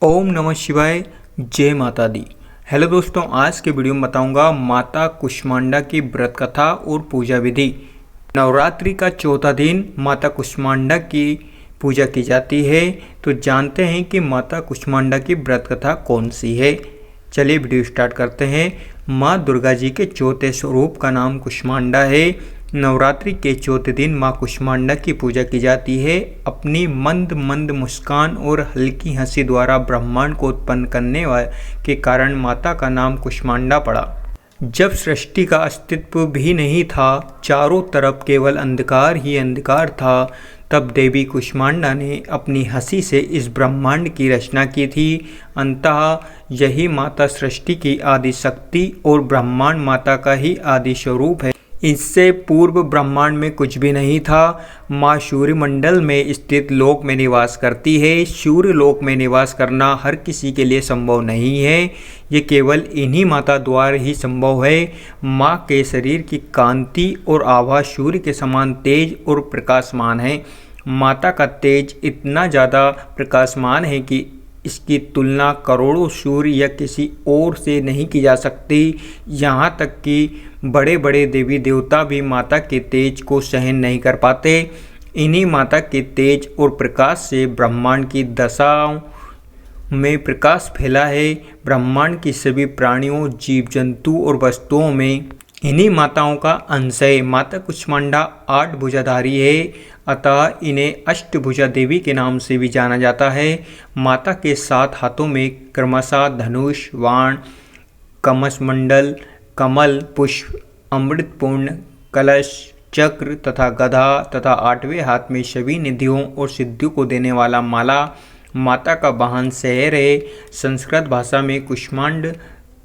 ओम नमः शिवाय। जय माता दी। हेलो दोस्तों, आज के वीडियो में बताऊंगा माता कुष्मांडा की व्रत कथा और पूजा विधि। नवरात्रि का चौथा दिन माता कुष्मांडा की पूजा की जाती है। तो जानते हैं कि माता कुष्मांडा की व्रत कथा कौन सी है। चलिए वीडियो स्टार्ट करते हैं। माँ दुर्गा जी के चौथे स्वरूप का नाम कुष्मांडा है। नवरात्रि के चौथे दिन माँ कुष्मांडा की पूजा की जाती है। अपनी मंद मंद मुस्कान और हल्की हंसी द्वारा ब्रह्मांड को उत्पन्न करने के कारण माता का नाम कुष्मांडा पड़ा। जब सृष्टि का अस्तित्व भी नहीं था, चारों तरफ केवल अंधकार ही अंधकार था, तब देवी कुष्मांडा ने अपनी हंसी से इस ब्रह्मांड की रचना की थी। अंततः यही माता सृष्टि की आदि शक्ति और ब्रह्मांड माता का ही आदि स्वरूप है। इससे पूर्व ब्रह्मांड में कुछ भी नहीं था। माँ सूर्यमंडल में स्थित लोक में निवास करती है। सूर्य लोक में निवास करना हर किसी के लिए संभव नहीं है। ये केवल इन्हीं माता द्वारा ही संभव है। माँ के शरीर की कांति और आभा सूर्य के समान तेज और प्रकाशमान है। माता का तेज इतना ज़्यादा प्रकाशमान है कि इसकी तुलना करोड़ों सूर्य या किसी और से नहीं की जा सकती। यहाँ तक कि बड़े बड़े देवी देवता भी माता के तेज को सहन नहीं कर पाते। इन्हीं माता के तेज और प्रकाश से ब्रह्मांड की दशाओं में प्रकाश फैला है। ब्रह्मांड की सभी प्राणियों, जीव जंतु और वस्तुओं में इन्हीं माताओं का अंश है। माता कुष्मांडा 8 भुजाधारी है, अतः इन्हें अष्टभुजा देवी के नाम से भी जाना जाता है। माता के 7 हाथों में क्रमशः धनुष, बाण, कमलमंडल, कमल, पुष्प, अमृतपूर्ण, कलश, चक्र तथा गदा तथा 8वें हाथ में सभी निधियों और सिद्धियों को देने वाला माला माता का वाहन शहर है। संस्कृत भाषा में कुष्मांड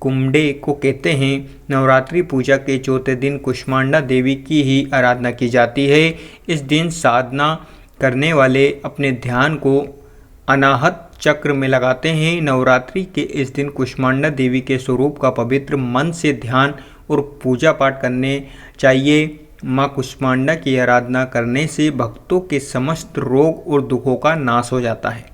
कुंडे को कहते हैं। नवरात्रि पूजा के चौथे दिन कुष्मांडा देवी की ही आराधना की जाती है। इस दिन साधना करने वाले अपने ध्यान को अनाहत चक्र में लगाते हैं। नवरात्रि के इस दिन कुष्मांडा देवी के स्वरूप का पवित्र मन से ध्यान और पूजा पाठ करने चाहिए। माँ कुष्मांडा की आराधना करने से भक्तों के समस्त रोग और दुखों का नाश हो जाता है।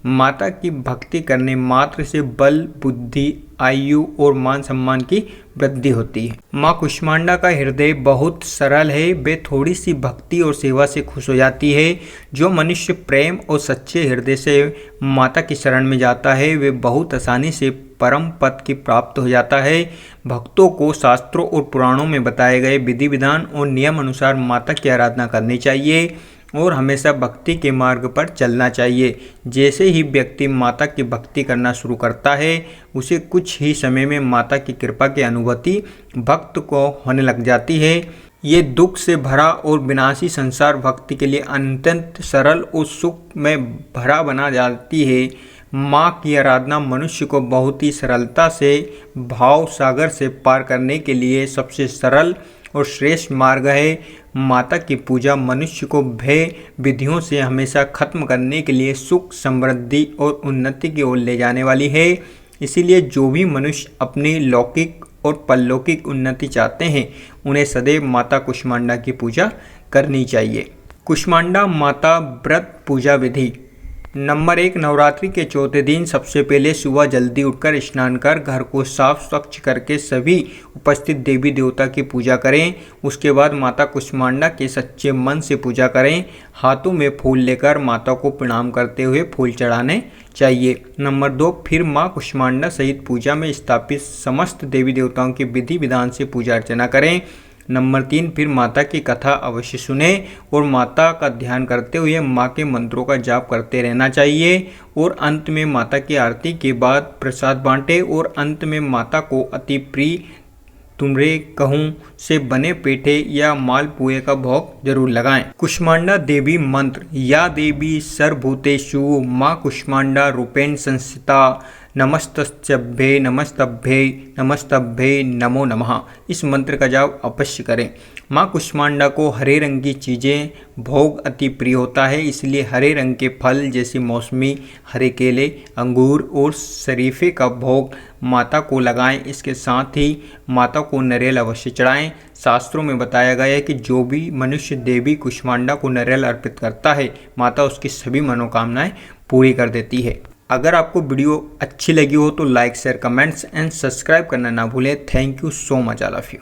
माता की भक्ति करने मात्र से बल, बुद्धि, आयु और मान सम्मान की वृद्धि होती है। माँ कुष्मांडा का हृदय बहुत सरल है। वे थोड़ी सी भक्ति और सेवा से खुश हो जाती है। जो मनुष्य प्रेम और सच्चे हृदय से माता की शरण में जाता है, वे बहुत आसानी से परम पद की प्राप्त हो जाता है। भक्तों को शास्त्रों और पुराणों में बताए गए विधि विधान और नियम अनुसार माता की आराधना करनी चाहिए और हमेशा भक्ति के मार्ग पर चलना चाहिए। जैसे ही व्यक्ति माता की भक्ति करना शुरू करता है, उसे कुछ ही समय में माता की कृपा की अनुभूति भक्त को होने लग जाती है। ये दुख से भरा और विनाशी संसार भक्ति के लिए अत्यंत सरल और सुख में भरा बना जाती है। माँ की आराधना मनुष्य को बहुत ही सरलता से भाव सागर से पार करने के लिए सबसे सरल और श्रेष्ठ मार्ग है। माता की पूजा मनुष्य को भय विधियों से हमेशा खत्म करने के लिए सुख, समृद्धि और उन्नति की ओर ले जाने वाली है। इसीलिए जो भी मनुष्य अपनी लौकिक और परलौकिक उन्नति चाहते हैं, उन्हें सदैव माता कुष्मांडा की पूजा करनी चाहिए। कुष्मांडा माता व्रत पूजा विधि। नंबर 1, नवरात्रि के चौथे दिन सबसे पहले सुबह जल्दी उठकर स्नान कर घर को साफ स्वच्छ करके सभी उपस्थित देवी देवता की पूजा करें। उसके बाद माता कुष्मांडा के सच्चे मन से पूजा करें। हाथों में फूल लेकर माता को प्रणाम करते हुए फूल चढ़ाने चाहिए। नंबर 2, फिर माँ कुष्मांडा सहित पूजा में स्थापित समस्त देवी देवताओं की विधि विधान से पूजा अर्चना करें। नंबर 3, फिर माता की कथा अवश्य सुने और माता का ध्यान करते हुए माँ के मंत्रों का जाप करते रहना चाहिए। और अंत में माता की आरती के बाद प्रसाद बांटे और अंत में माता को अति प्रिय तुमरे कहूँ से बने पेठे या मालपुए का भोग जरूर लगाएं। कुष्मांडा देवी मंत्र। या देवी सर्वभूतेषु माँ कुष्मांडा रूपेण संस्थिता नमस्तभ्ये नमस्तभ्ये नमस्तभ्ये नमो नमः। इस मंत्र का जाप अवश्य करें। माँ कुष्मांडा को हरे रंग की चीज़ें भोग अति प्रिय होता है, इसलिए हरे रंग के फल जैसे मौसमी, हरे केले, अंगूर और शरीफे का भोग माता को लगाएं। इसके साथ ही माता को नारियल अवश्य चढ़ाएं। शास्त्रों में बताया गया है कि जो भी मनुष्य देवी कुष्मांडा को नारियल अर्पित करता है, माता उसकी सभी मनोकामनाएं पूरी कर देती है। अगर आपको वीडियो अच्छी लगी हो तो like share comments and subscribe करना ना भूलें। Thank you so much all of you.